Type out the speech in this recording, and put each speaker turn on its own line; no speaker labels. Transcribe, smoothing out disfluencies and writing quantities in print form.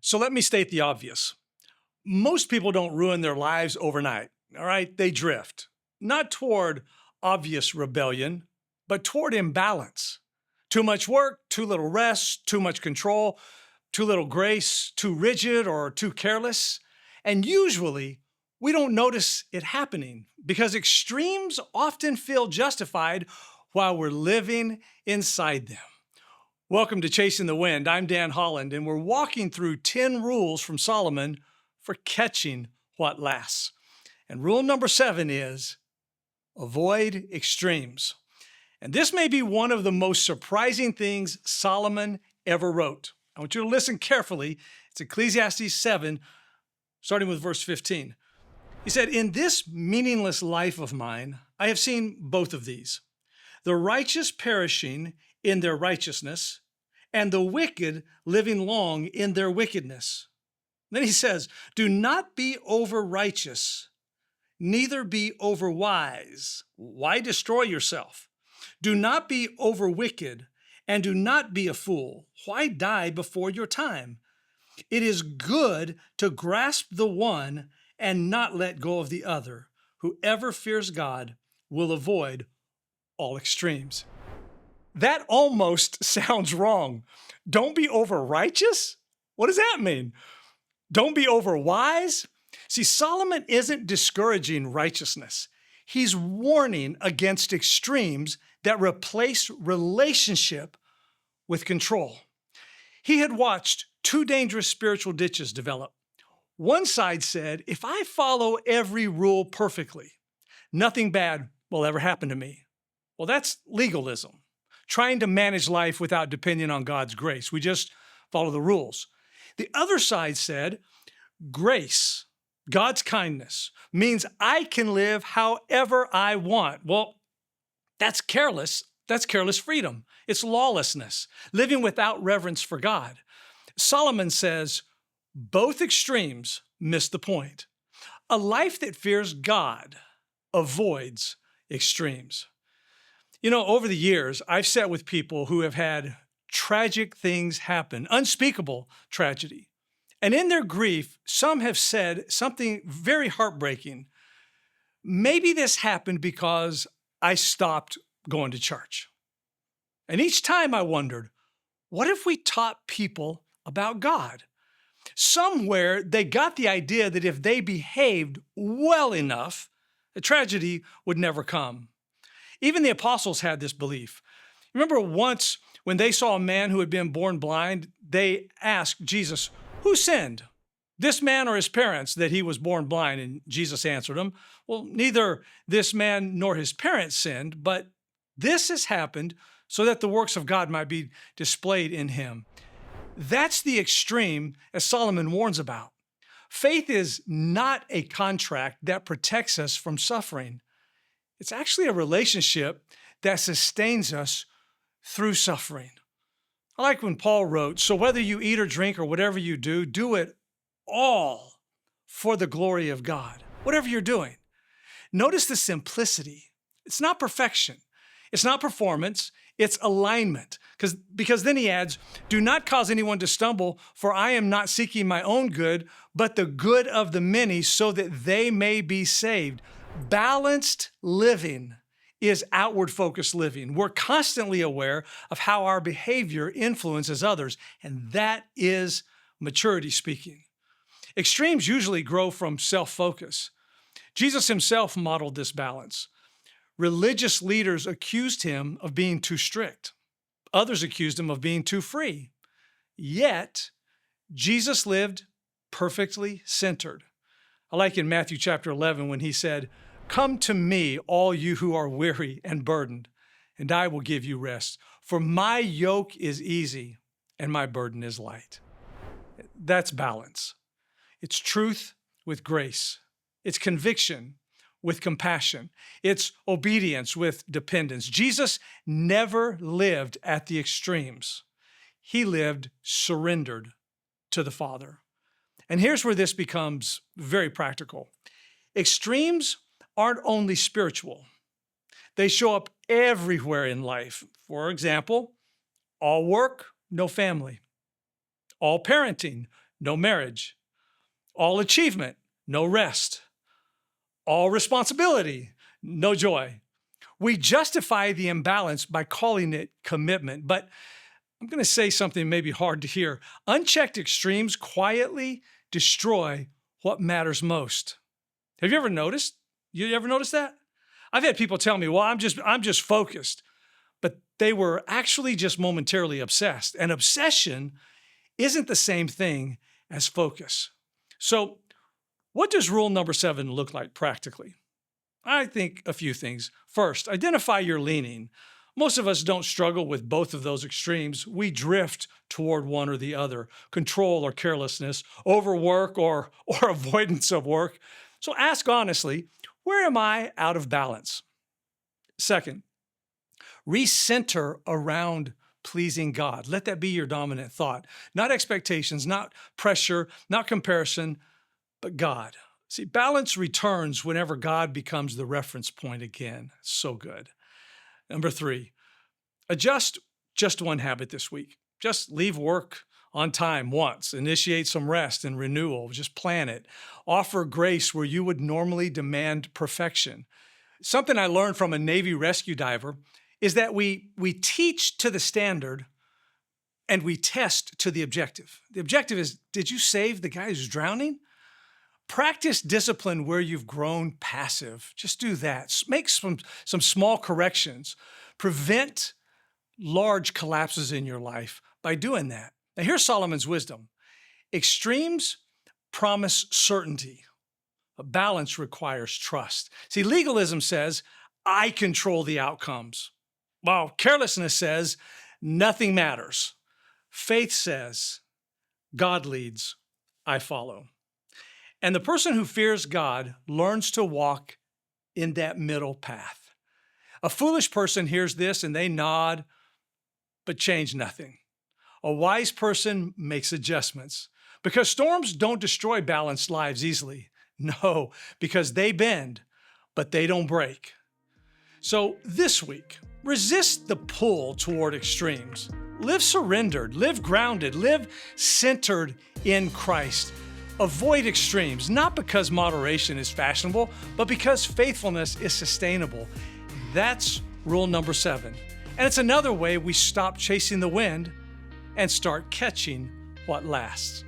So let me state the obvious. Most people don't ruin their lives overnight, all right? They drift, not toward obvious rebellion, but toward imbalance. Too much work, too little rest, too much control, too little grace, too rigid or too careless. And usually we don't notice it happening because extremes often feel justified while we're living inside them. Welcome to Chasing the Wind. I'm Dan Holland, and we're walking through 10 rules from Solomon for catching what lasts. And rule number 7 is avoid extremes. And this may be one of the most surprising things Solomon ever wrote. I want you to listen carefully. It's Ecclesiastes 7, starting with verse 15. He said, "In this meaningless life of mine, I have seen both of these, the righteous perishing in their righteousness, and the wicked living long in their wickedness." Then he says, "Do not be over righteous, neither be over wise." Why destroy yourself? "Do not be over wicked, and do not be a fool." Why die before your time? "It is good to grasp the one and not let go of the other. Whoever fears God will avoid all extremes." That almost sounds wrong. Don't be over righteous? What does that mean? Don't be over wise? See, Solomon isn't discouraging righteousness. He's warning against extremes that replace relationship with control. He had watched two dangerous spiritual ditches develop. One side said, if I follow every rule perfectly, nothing bad will ever happen to me. Well, that's legalism, trying to manage life without depending on God's grace. We just follow the rules. The other side said, grace, God's kindness, means I can live however I want. Well, that's careless. That's careless freedom. It's lawlessness, living without reverence for God. Solomon says both extremes miss the point. A life that fears God avoids extremes. You know, over the years, I've sat with people who have had tragic things happen, unspeakable tragedy. And in their grief, some have said something very heartbreaking. Maybe this happened because I stopped going to church. And each time I wondered, what if we taught people about God? Somewhere they got the idea that if they behaved well enough, a tragedy would never come. Even the apostles had this belief. Remember once when they saw a man who had been born blind, they asked Jesus, who sinned, this man or his parents, that he was born blind? And Jesus answered them, well, neither this man nor his parents sinned, but this has happened so that the works of God might be displayed in him. That's the extreme, as Solomon warns about. Faith is not a contract that protects us from suffering. It's actually a relationship that sustains us through suffering. I like when Paul wrote, so whether you eat or drink or whatever you do it all for the glory of God. Whatever you're doing. Notice the simplicity. It's not perfection. It's not performance. It's alignment. Because then he adds, do not cause anyone to stumble, for I am not seeking my own good, but the good of the many so that they may be saved. Balanced living is outward-focused living. We're constantly aware of how our behavior influences others, and that is maturity speaking. Extremes usually grow from self-focus. Jesus himself modeled this balance. Religious leaders accused him of being too strict. Others accused him of being too free. Yet, Jesus lived perfectly centered. I like in Matthew chapter 11 when he said, come to me, all you who are weary and burdened, and I will give you rest. For my yoke is easy and my burden is light. That's balance. It's truth with grace. It's conviction with compassion. It's obedience with dependence. Jesus never lived at the extremes. He lived surrendered to the Father. And here's where this becomes very practical. Extremes aren't only spiritual. They show up everywhere in life. For example, all work, no family. All parenting, no marriage. All achievement, no rest. All responsibility, no joy. We justify the imbalance by calling it commitment, but I'm going to say something maybe hard to hear. Unchecked extremes quietly destroy what matters most. Have you ever noticed? You ever noticed that? I've had people tell me, well, I'm just focused, but they were actually just momentarily obsessed. And obsession isn't the same thing as focus. So what does rule number 7 look like practically? I think a few things. First, identify your leaning. Most of us don't struggle with both of those extremes. We drift toward one or the other, control or carelessness, overwork or avoidance of work. So ask honestly, where am I out of balance? Second, recenter around pleasing God. Let that be your dominant thought. Not expectations, not pressure, not comparison, but God. See, balance returns whenever God becomes the reference point again. So good. Number 3, adjust just one habit this week. Just leave work on time once. Initiate some rest and renewal. Just plan it. Offer grace where you would normally demand perfection. Something I learned from a Navy rescue diver is that we teach to the standard and we test to the objective. The objective is, did you save the guy who's drowning? Practice discipline where you've grown passive. Just do that. Make some small corrections. Prevent large collapses in your life by doing that. Now, here's Solomon's wisdom. Extremes promise certainty. A balance requires trust. See, legalism says, I control the outcomes, while carelessness says, nothing matters. Faith says, God leads, I follow. And the person who fears God learns to walk in that middle path. A foolish person hears this and they nod, but change nothing. A wise person makes adjustments because storms don't destroy balanced lives easily. No, because they bend, but they don't break. So this week, resist the pull toward extremes. Live surrendered, live grounded, live centered in Christ. Avoid extremes, not because moderation is fashionable, but because faithfulness is sustainable. That's rule number 7. And it's another way we stop chasing the wind and start catching what lasts.